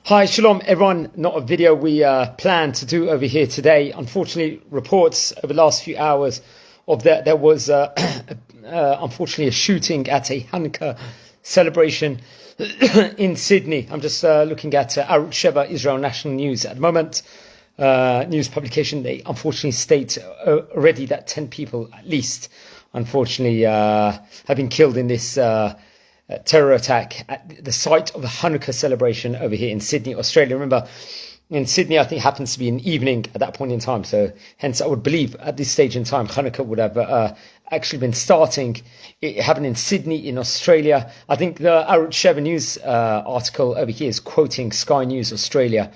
Hi, shalom everyone. Not a video we planned to do over here today. Unfortunately, reports over the last few hours of that there was unfortunately a shooting at a Hanukkah celebration in Sydney. I'm just looking at Arutz Sheva, Israel National News at the moment. News publication, they unfortunately state already that 10 people at least, unfortunately, have been killed in this terror attack at the site of a Hanukkah celebration over here in Sydney, Australia. Remember, in Sydney, I think it happens to be an evening at that point in time. So hence, I would believe at this stage in time, Hanukkah would have actually been starting. It happened in Sydney, in Australia. I think the Arutz Sheva News article over here is quoting Sky News Australia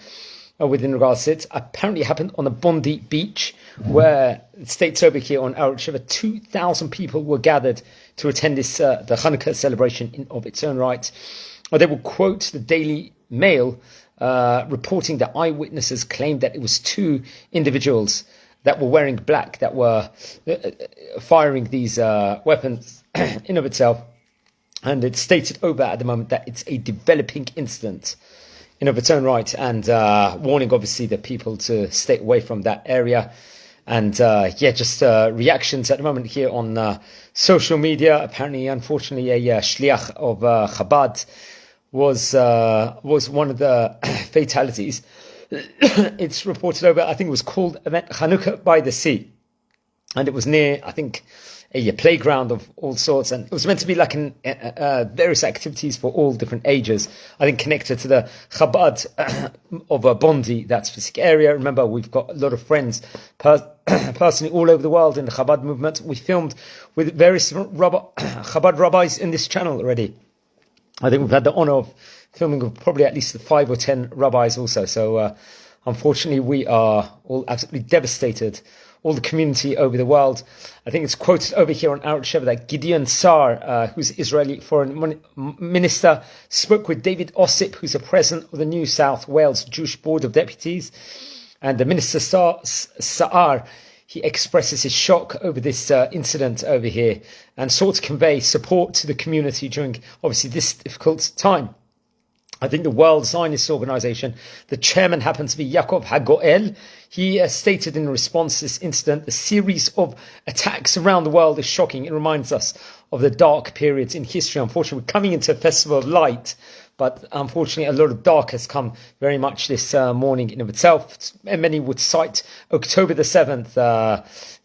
within regards to it. Apparently it happened on the Bondi beach, where it states over here on Arutz Sheva, 2,000 people were gathered to attend this the Hanukkah celebration in of its own right. They will quote the Daily Mail reporting that eyewitnesses claimed that it was two individuals that were wearing black that were firing these weapons in of itself. And it's stated over at the moment that it's a developing incident in of its own right, and warning obviously the people to stay away from that area. And just reactions at the moment here on social media. Apparently, unfortunately, a shliach of Chabad was one of the fatalities. It's reported over, I think it was called event Hanukkah by the Sea, and it was near, I think, a playground of all sorts, and it was meant to be like various activities for all different ages. I think connected to the Chabad of Bondi, that specific area. Remember, we've got a lot of friends personally all over the world in the Chabad movement. We filmed with various Chabad rabbis in this channel already. I think we've had the honor of filming with probably at least 5 or 10 rabbis also. So unfortunately, we are all absolutely devastated. All the community over the world. I think it's quoted over here on Arutz Sheva that Gideon Sar, who's Israeli foreign minister, spoke with David Ossip, who's the president of the New South Wales Jewish Board of Deputies. And the minister Sa'ar, he expresses his shock over this incident over here and sought to convey support to the community during, obviously, this difficult time. I think the World Zionist Organization, the chairman happens to be Yaakov Hagoel. He stated in response to this incident, the series of attacks around the world is shocking. It reminds us of the dark periods in history. Unfortunately, we're coming into a festival of light, but unfortunately, a lot of dark has come very much this morning in of itself. And many would cite October the 7th,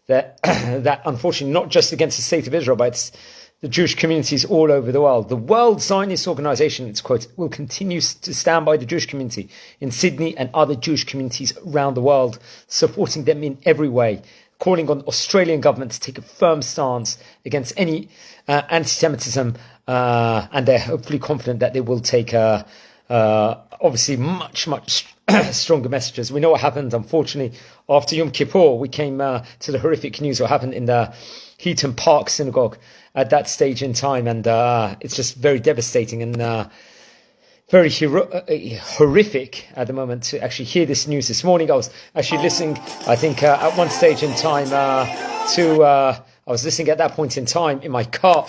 that unfortunately, not just against the state of Israel, but it's the Jewish communities all over the world. The World Zionist Organization, it's quote, will continue to stand by the Jewish community in Sydney and other Jewish communities around the world, supporting them in every way, calling on the Australian government to take a firm stance against any anti-Semitism, and they're hopefully confident that they will take obviously much stronger messages. We know what happened, unfortunately, after Yom Kippur. We came to the horrific news what happened in the Heaton Park synagogue at that stage in time, and it's just very devastating and very horrific at the moment to actually hear this news this morning. I was actually listening, I think, at one stage in time I was listening at that point in time in my car,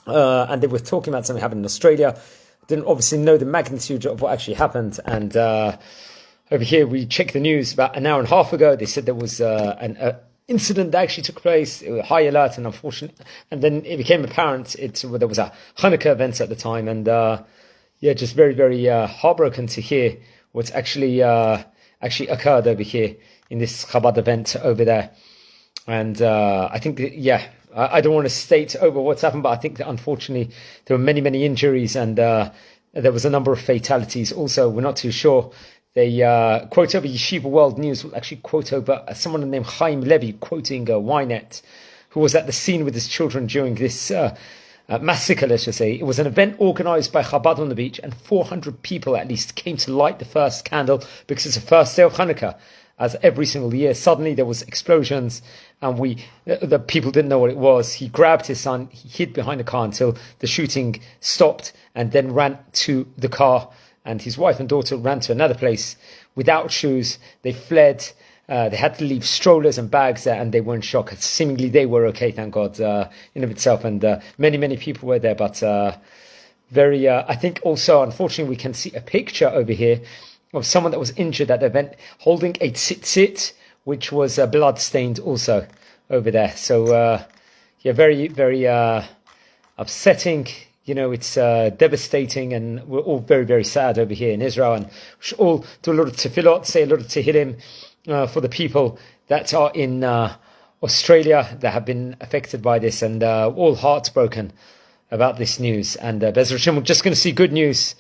and they were talking about something happened in Australia. Didn't obviously know the magnitude of what actually happened, and over here we checked the news about an hour and a half ago. They said there was an incident that actually took place. It was high alert, and unfortunate, and then it became apparent there was a Hanukkah event at the time, and just very heartbroken to hear what's actually occurred over here in this Chabad event over there. And I think I don't want to state over what's happened, but I think that unfortunately there were many injuries, and there was a number of fatalities also. We're not too sure. They quote over Yeshiva World News, will actually quote over someone named Chaim Levy, quoting Ynet, who was at the scene with his children during this massacre, let's just say. It was an event organized by Chabad on the beach, and 400 people at least came to light the first candle because it's the first day of Hanukkah. As every single year, suddenly there was explosions, and the people didn't know what it was. He grabbed his son, he hid behind the car until the shooting stopped, and then ran to the car. And his wife and daughter ran to another place without shoes. They fled. They had to leave strollers and bags there, and they were in shock. Seemingly they were okay, thank God, in of itself. And many people were there, but very. I think also, unfortunately, we can see a picture over here of someone that was injured at the event holding a tzitzit, which was blood stained also over there. So yeah, very, very upsetting. It's devastating, and we're all very, very sad over here in Israel. And we should all do a lot of tefillot, say a lot of tehillim for the people that are in Australia that have been affected by this, and all hearts broken about this news. And Be'ez Hashem, we're just going to see good news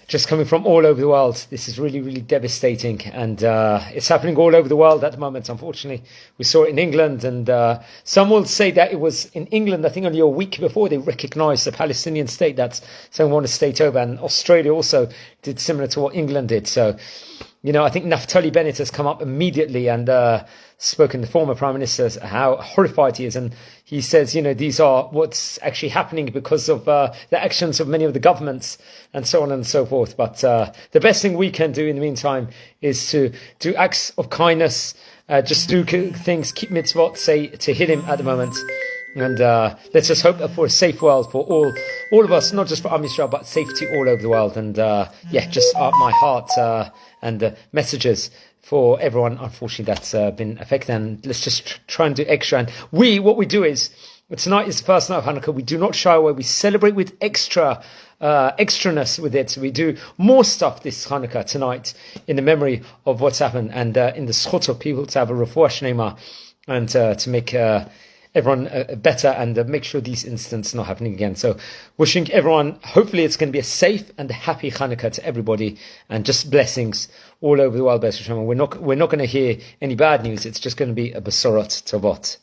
just coming from all over the world. This is really, really devastating, and it's happening all over the world at the moment. Unfortunately, we saw it in England, and some will say that it was in England, I think only a week before they recognised the Palestinian state. That's saying one state over, and Australia also did similar to what England did. So, I think Naftali Bennett has come up immediately and spoken, the former Prime Minister, how horrified he is. And he says, these are what's actually happening because of the actions of many of the governments and so on and so forth. But the best thing we can do in the meantime is to do acts of kindness, just do things, keep mitzvot, say tehillim at the moment. And let's just hope for a safe world for all of us, not just for Am Yisrael, but safety all over the world. And just my heart and messages for everyone, unfortunately, that's been affected. And let's just try and do extra. And what we do is, tonight is the first night of Hanukkah. We do not shy away. We celebrate with extraness with it. So we do more stuff this Hanukkah tonight in the memory of what's happened, and in the schut of people to have a refuah shlema, and to make everyone better, and make sure these incidents are not happening again. So wishing everyone, hopefully it's going to be a safe and happy Hanukkah to everybody, and just blessings all over the world. We're not going to hear any bad news. It's just going to be a besorot tovot.